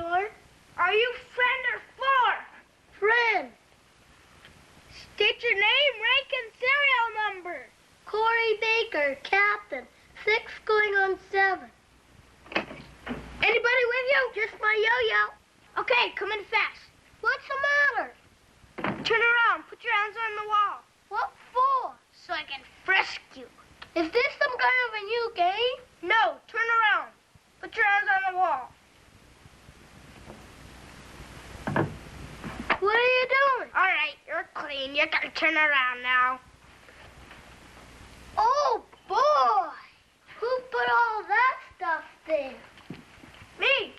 Door. Are you friend or foe? Friend. State your name, rank, and serial number. Corey Baker, Captain. 6 going on 7. Anybody with you? Just my yo-yo. Okay, come in fast. What's the matter? Turn around. Put your hands on the wall. What for? So I can frisk you. Is this some kind of a new game? No, turn around. Put your hands on the wall. What are you doing? All right, you're clean. You can turn around now. Oh, boy. Who put all that stuff there? Me.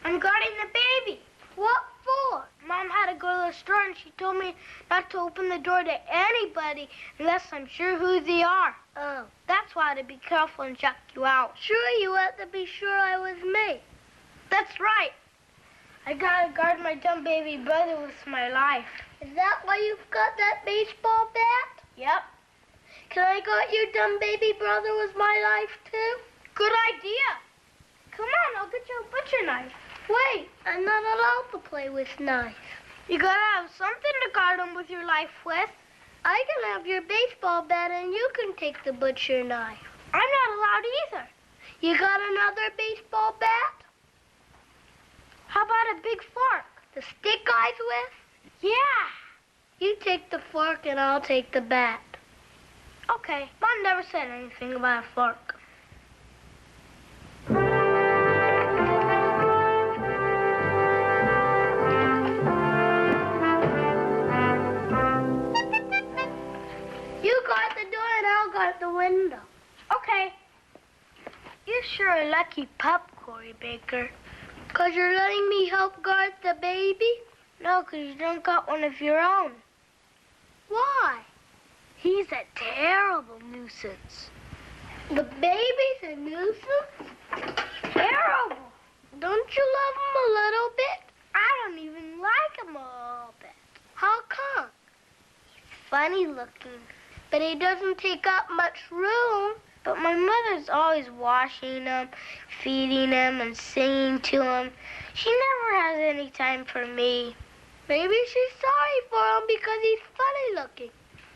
I'm guarding the baby. What for? Mom had to go to the store and she told me not to open the door to anybody unless I'm sure who they are. Oh. That's why to be careful and check you out. Sure, you had to be sure I was me. That's right. I gotta guard my dumb baby brother with my life. Is that why you've got that baseball bat? Yep. Can I got your dumb baby brother with my life, too? Good idea. Come on, I'll get you a butcher knife. Wait, I'm not allowed to play with knives. You gotta have something to guard him with your life with. I can have your baseball bat and you can take the butcher knife. I'm not allowed either. You got another baseball bat? How about a big fork? To stick eyes with? Yeah. You take the fork and I'll take the bat. Okay. Mom never said anything about a fork. You guard the door and I'll guard the window. Okay. You're sure a lucky pup, Corey Baker. 'Cause you're letting me help guard the baby? No, 'cause you don't got one of your own. Why? He's a terrible nuisance. The baby's a nuisance? Terrible. Don't you love him a little bit? I don't even like him a little bit. How come? Funny looking. But he doesn't take up much room. But my mother's always washing him, feeding him, and singing to him. She never has any time for me. Maybe she's sorry for him because he's funny looking.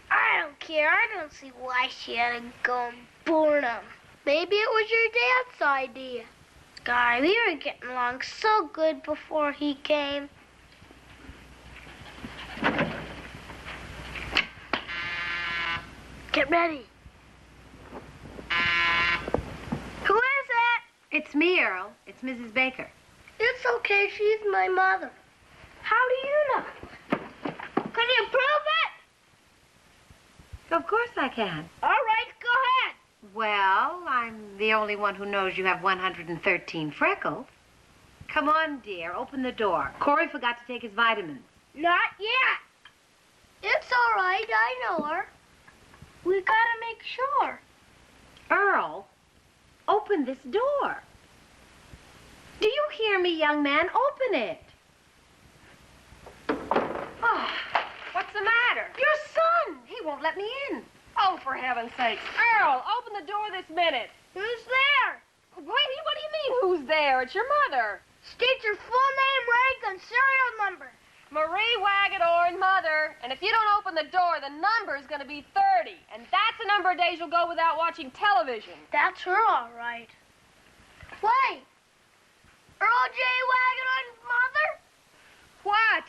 I don't care. I don't see why she had to go and born him. Maybe it was your dad's idea. God, we were getting along so good before he came. Get ready. Who is it? It's me, Earl. It's Mrs. Baker. It's okay. She's my mother. How do you know? Can you prove it? Of course I can. All right, go ahead. Well, I'm the only one who knows you have 113 freckles. Come on, dear. Open the door. Corey forgot to take his vitamins. Not yet. It's all right. I know her. We gotta make sure. Earl, open this door. Do you hear me, young man? Open it. Oh, what's the matter? Your son. He won't let me in. Oh, for heaven's sake. Earl, open the door this minute. Who's there? Wait, what do you mean, who's there? It's your mother. State your full name, rank, and serial number. Marie Wagadorn, mother. And if you don't open the door, the number is going to be 30. And that's the number of days you'll go without watching television. That's her, all right. Wait. Earl J. Wagon's mother? What?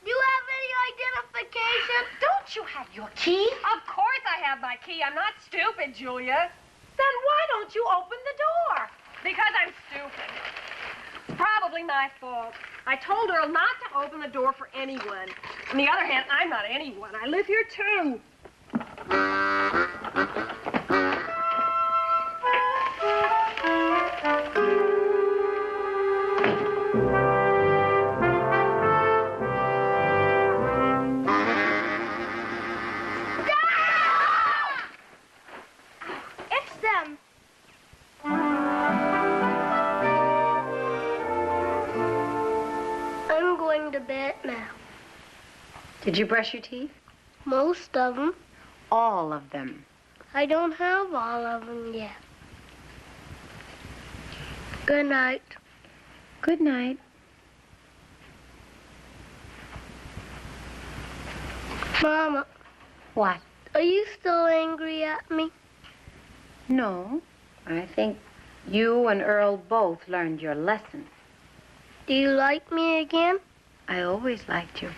Do you have any identification? Don't you have your key? Of course I have my key. I'm not stupid, Julia. Then why don't you open the door? Because I'm stupid. It's probably my fault. I told Earl not to open the door for anyone. On the other hand, I'm not anyone. I live here, too. It's them. I'm going to bed now. Did you brush your teeth? Most of them. All of them. I don't have all of them yet. Good night. Good night. Mama, What? are you still angry at me? No. I think you and Earl both learned your lesson. Do you like me again? I always liked you.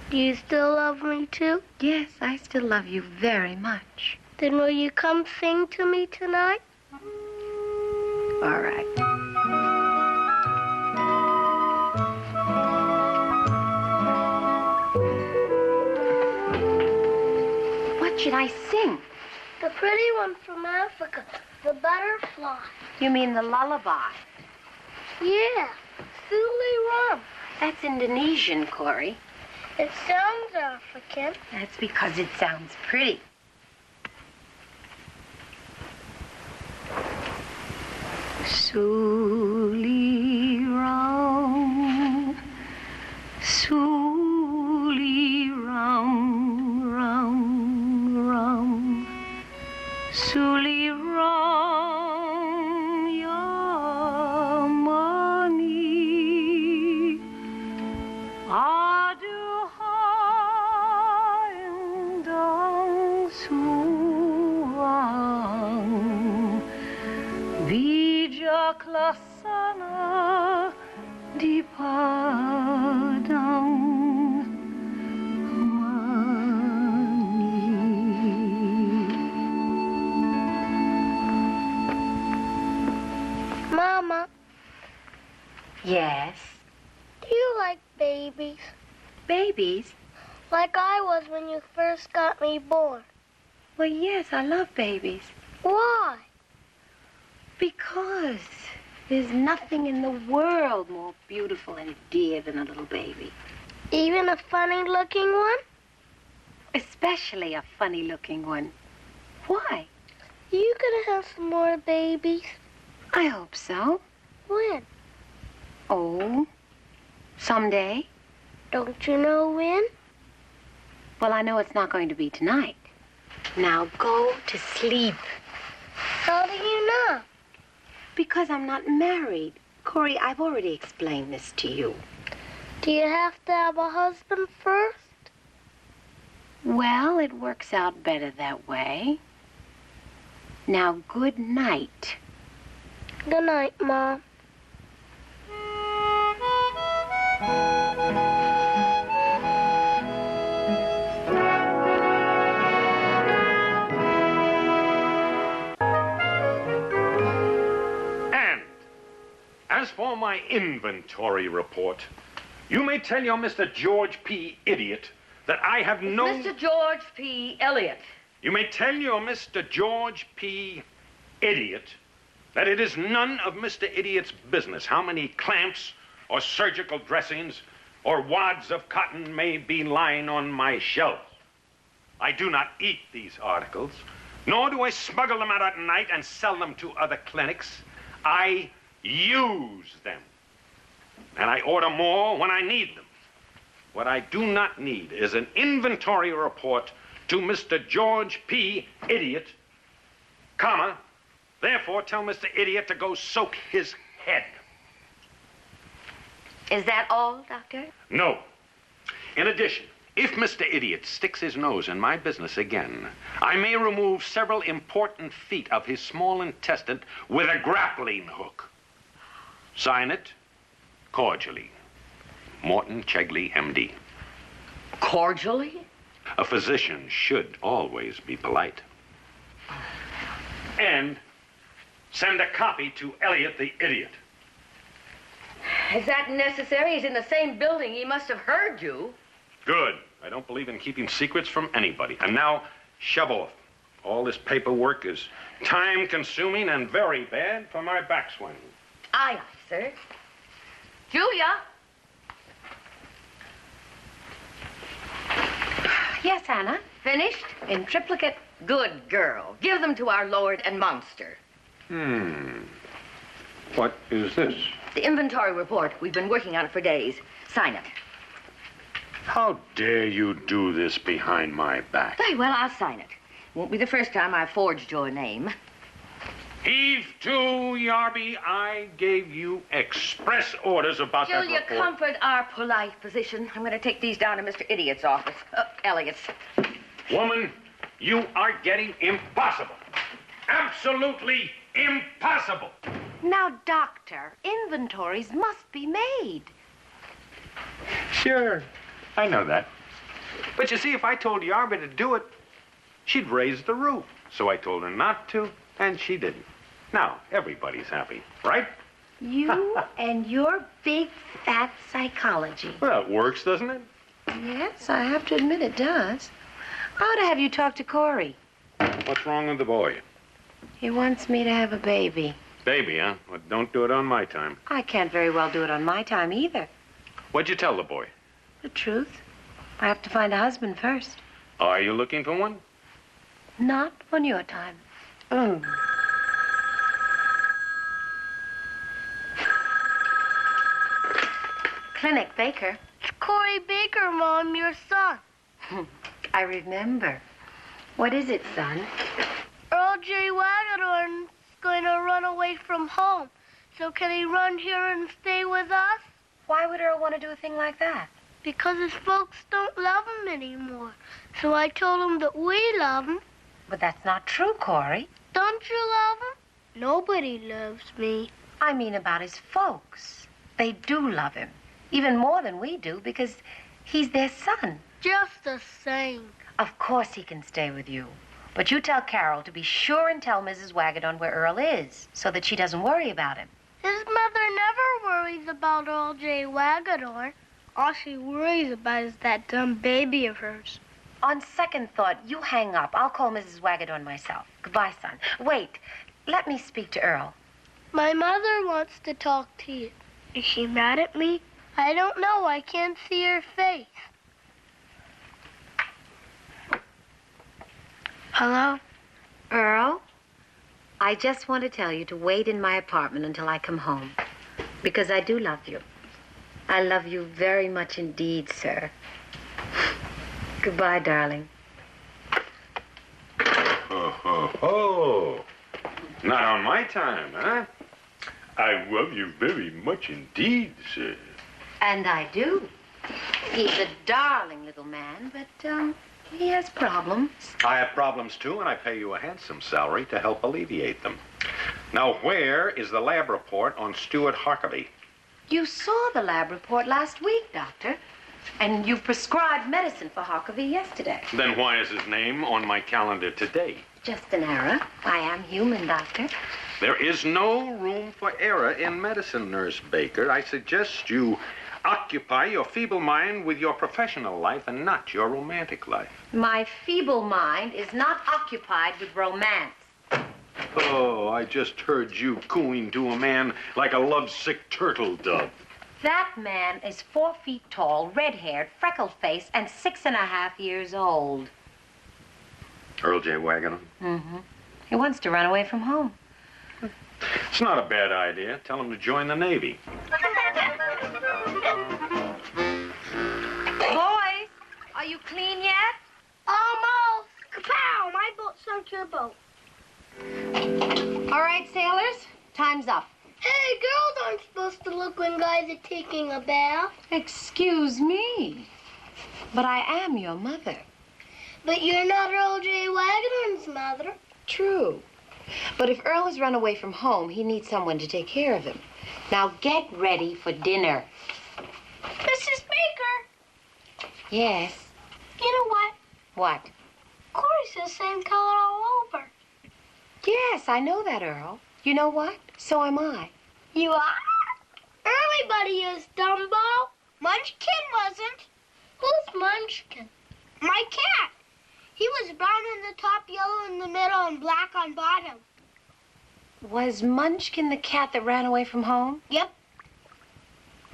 Do you still love me too? Yes, I still love you very much. Then will you come sing to me tonight? All right. What should I sing? The pretty one from Africa, the butterfly. You mean the lullaby? Yeah, Suli Rum. That's Indonesian, Corey. It sounds African. That's because it sounds pretty. Suli Rum, Suli Rum, Rum, Rum, Suli Rum, your money. Aduhai dong suang, bijaklasana di padang mani. Mama, Yes, do you like babies? babies. Like I was when you first got me born. Well, yes, I love babies. Why? Because there's nothing in the world more beautiful and dear than a little baby. Even a funny-looking one? Especially a funny-looking one. Why? You gonna have some more babies? I hope so. When? Oh, someday. Don't you know when? Well, I know it's not going to be tonight. Now go to sleep. How do you know? Because I'm not married. Corey, I've already explained this to you. Do you have to have a husband first? Well, it works out better that way. Now, good night. Good night, Mom. As for my inventory report, you may tell your Mr. George P. Idiot that I have no... Mr. George P. Elliott. You may tell your Mr. George P. Idiot that it is none of Mr. Idiot's business how many clamps or surgical dressings or wads of cotton may be lying on my shelf. I do not eat these articles, nor do I smuggle them out at night and sell them to other clinics. I use them. And I order more when I need them. What I do not need is an inventory report to Mr. George P. Idiot, comma, therefore tell Mr. Idiot to go soak his head. Is that all, Doctor? No. In addition, if Mr. Idiot sticks his nose in my business again, I may remove several important feet of his small intestine with a grappling hook. Sign it, cordially, Morton Chegley, M.D. Cordially? A physician should always be polite. And send a copy to Elliot the Idiot. Is that necessary? He's in the same building. He must have heard you. Good. I don't believe in keeping secrets from anybody. And now, shove off. All this paperwork is time-consuming and very bad for my backswing. Aye, aye, sir. Julia? Yes, Anna. Finished? In triplicate? Good girl. Give them to our lord and monster. What is this? The inventory report. We've been working on it for days. Sign it. How dare you do this behind my back? Very well, I'll sign it. Won't be the first time I've forged your name. Heave to, Yarby. I gave you express orders about that Julia, report. comfort our polite position. I'm going to take these down to Mr. Idiot's office. Elliot's. Woman, you are getting impossible. Absolutely impossible. Now, Doctor, inventories must be made. Sure, I know that. But you see, if I told Yarby to do it, she'd raise the roof. So I told her not to, and she didn't. Now, everybody's happy, right? You and your big fat psychology. Well, it works, doesn't it? Yes, I have to admit it does. I ought to have you talk to Corey. What's wrong with the boy? He wants me to have a baby. Baby, huh? Well, don't do it on my time. I can't very well do it on my time either. What'd you tell the boy? The truth. I have to find a husband first. Are you looking for one? Not on your time. Clinic Baker. It's Corey Baker, Mom, your son. I remember. What is it, son? Earl J. Wagadorn's going to run away from home. So can he run here and stay with us? Why would Earl want to do a thing like that? Because his folks don't love him anymore. So I told him that we love him. But that's not true, Corey. Don't you love him? Nobody loves me. I mean about his folks. They do love him. Even more than we do, because he's their son. Just the same. Of course he can stay with you. But you tell Carol to be sure and tell Mrs. Wagadon where Earl is, so that she doesn't worry about him. His mother never worries about Earl J. Wagador. All she worries about is that dumb baby of hers. On second thought, you hang up. I'll call Mrs. Wagadon myself. Goodbye, son. Wait. Let me speak to Earl. My mother wants to talk to you. Is she mad at me? I don't know. I can't see her face. Hello? Earl, I just want to tell you to wait in my apartment until I come home. Because I do love you. I love you very much indeed, sir. Goodbye, darling. Ho, ho, ho. Not on my time, huh? I love you very much indeed, sir. And I do. He's a darling little man, but, he has problems. I have problems, too, and I pay you a handsome salary to help alleviate them. Now, where is the lab report on Stuart Harkavy? You saw the lab report last week, Doctor. And you prescribed medicine for Harkavy yesterday. Then why is his name on my calendar today? Just an error. I am human, Doctor. There is no room for error in medicine, Nurse Baker. I suggest you occupy your feeble mind with your professional life and not your romantic life. My feeble mind is not occupied with romance. Oh, I just heard you cooing to a man like a lovesick turtle dove. That man is 4 feet tall, red-haired, freckled-faced, and 6.5 years old. Earl J. Wagon. Mm-hmm. He wants to run away from home. It's not a bad idea. Tell him to join the Navy. Boys, are you clean yet? Almost. Kapow! My boat sunk your boat. All right, sailors, time's up. Hey, girls aren't supposed to look when guys are taking a bath. Excuse me, but I am your mother. But you're not Earl J. Wagadorn's mother. True. But if Earl has run away from home, he needs someone to take care of him. Now get ready for dinner. Mrs. Baker, Yes. you know what? What? Corey's the same color all over. Yes, I know that, Earl. You know what? So am I. You are? Everybody is, Dumbo. Munchkin wasn't. Who's Munchkin? My cat. He was brown on the top, yellow in the middle, and black on bottom. Was Munchkin the cat that ran away from home? Yep.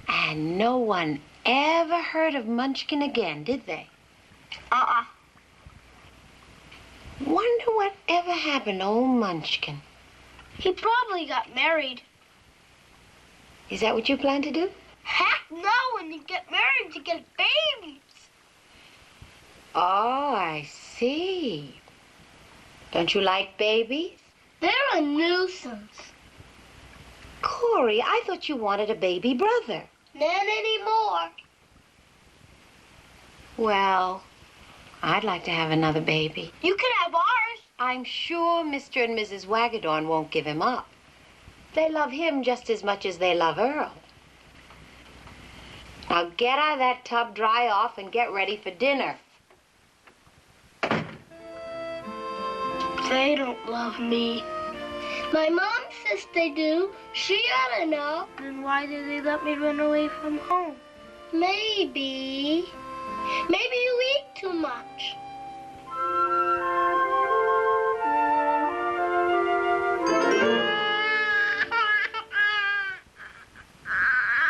And no one ever heard of Munchkin again, did they? Uh-uh. Wonder what ever happened to old Munchkin. He probably got married. Is that what you plan to do? Heck no, when you get married, you get babies. Oh, I see. Don't you like babies? They're a nuisance. Corey, I thought you wanted a baby brother. Not anymore. Well, I'd like to have another baby. You can have ours. I'm sure Mr. and Mrs. Waggadorn won't give him up. They love him just as much as they love Earl. Now get out of that tub, dry off, and get ready for dinner. They don't love me. My mom says they do. She ought to know. Then why did they let me run away from home? Maybe you eat too much.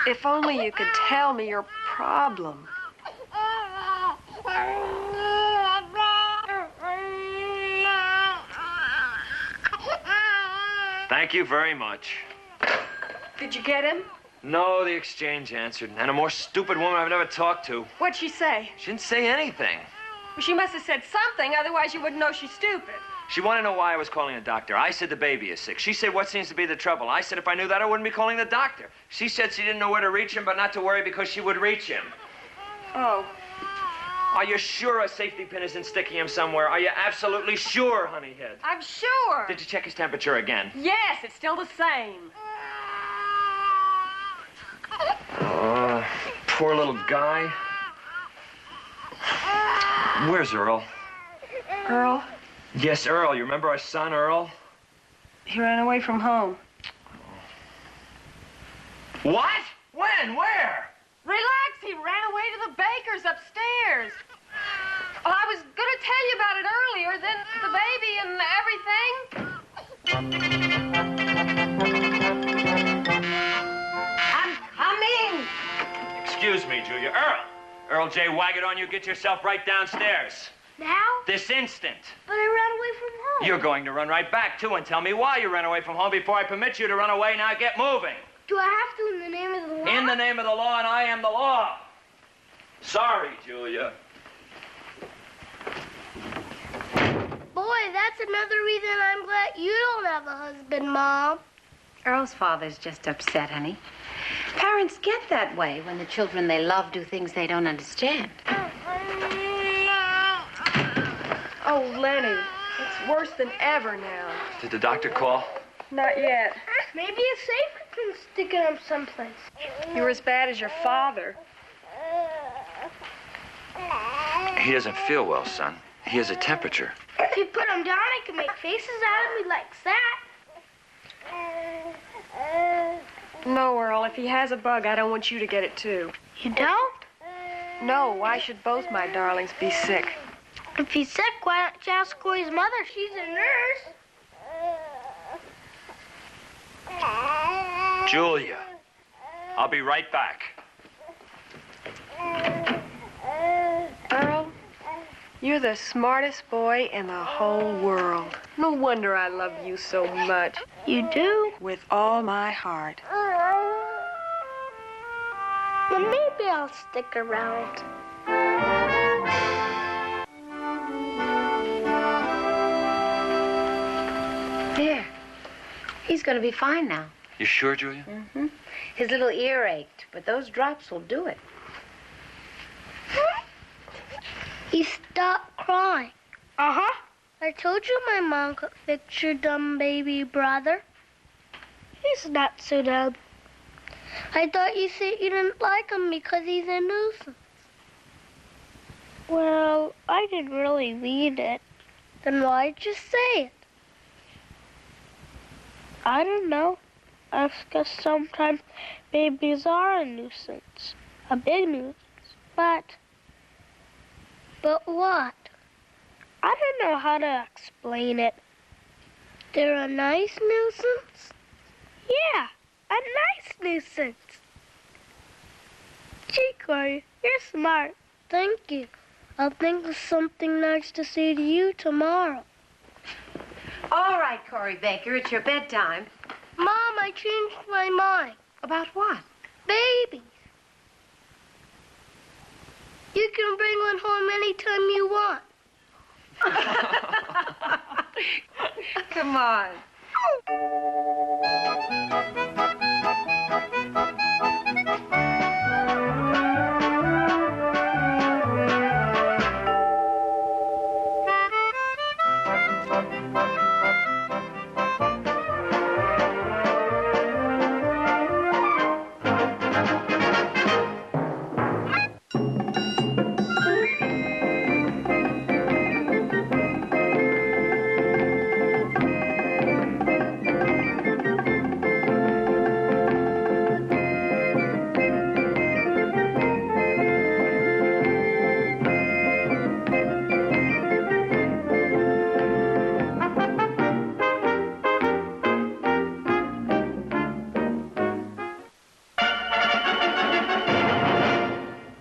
If only you could tell me your problem. Thank you very much. Did you get him? No, the exchange answered. And a more stupid woman I've never talked to. What'd she say? She didn't say anything. Well, she must have said something, otherwise you wouldn't know she's stupid. She wanted to know why I was calling a doctor. I said the baby is sick. She said, what seems to be the trouble? I said if I knew that, I wouldn't be calling the doctor. She said she didn't know where to reach him, but not to worry because she would reach him. Oh. Are you sure a safety pin isn't sticking him somewhere? Are you absolutely sure, honeyhead? I'm sure. Did you check his temperature again? Yes, it's still the same. Poor little guy. Where's Earl? Earl, Yes, Earl. You remember our son, Earl? he ran away from home. What? When? Where? Relax, he ran away to the baker's upstairs. Well, I was going to tell you about it earlier, then the baby and everything. I'm coming! Excuse me, Julia. Earl J. Waggadorn, you get yourself right downstairs. Now? This instant. But I ran away from home. You're going to run right back, too, and tell me why you ran away from home before I permit you to run away. Now get moving. Do I have to in the name of the law? In the name of the law, and I am the law. Sorry, Julia. Boy, that's another reason I'm glad you don't have a husband, Mom. Earl's father's just upset, honey. Parents get that way when the children they love do things they don't understand. Oh, Lenny, it's worse than ever now. Did the doctor call? Not yet. Maybe it's safer than sticking him someplace. You're as bad as your father. He doesn't feel well, son. He has a temperature. If you put him down, I can make faces out of me like that. No, Earl, if he has a bug, I don't want you to get it, too. You don't? No, why should both my darlings be sick? If he's sick, why don't you ask Corey's mother? She's a nurse. Julia, I'll be right back. Earl, you're the smartest boy in the whole world. No wonder I love you so much. You do? With all my heart. Well, maybe I'll stick around. There. He's going to be fine now. You sure, Julia? Mm-hmm. His little ear ached, but those drops will do it. He stopped crying. Uh-huh. I told you my mom could fix your dumb baby brother. He's not so dumb. I thought you said you didn't like him because he's a nuisance. Well, I didn't really mean it. Then why'd you say it? I don't know. I guess sometimes babies are a nuisance. A big nuisance. But what? I don't know how to explain it. They're a nice nuisance? Yeah, a nice nuisance. Gee, Corey, you're smart. Thank you. I'll think of something nice to say to you tomorrow. All right, Corey Baker, it's your bedtime. Mom, I changed my mind. About what? Babies. You can bring one home anytime you want. Come on.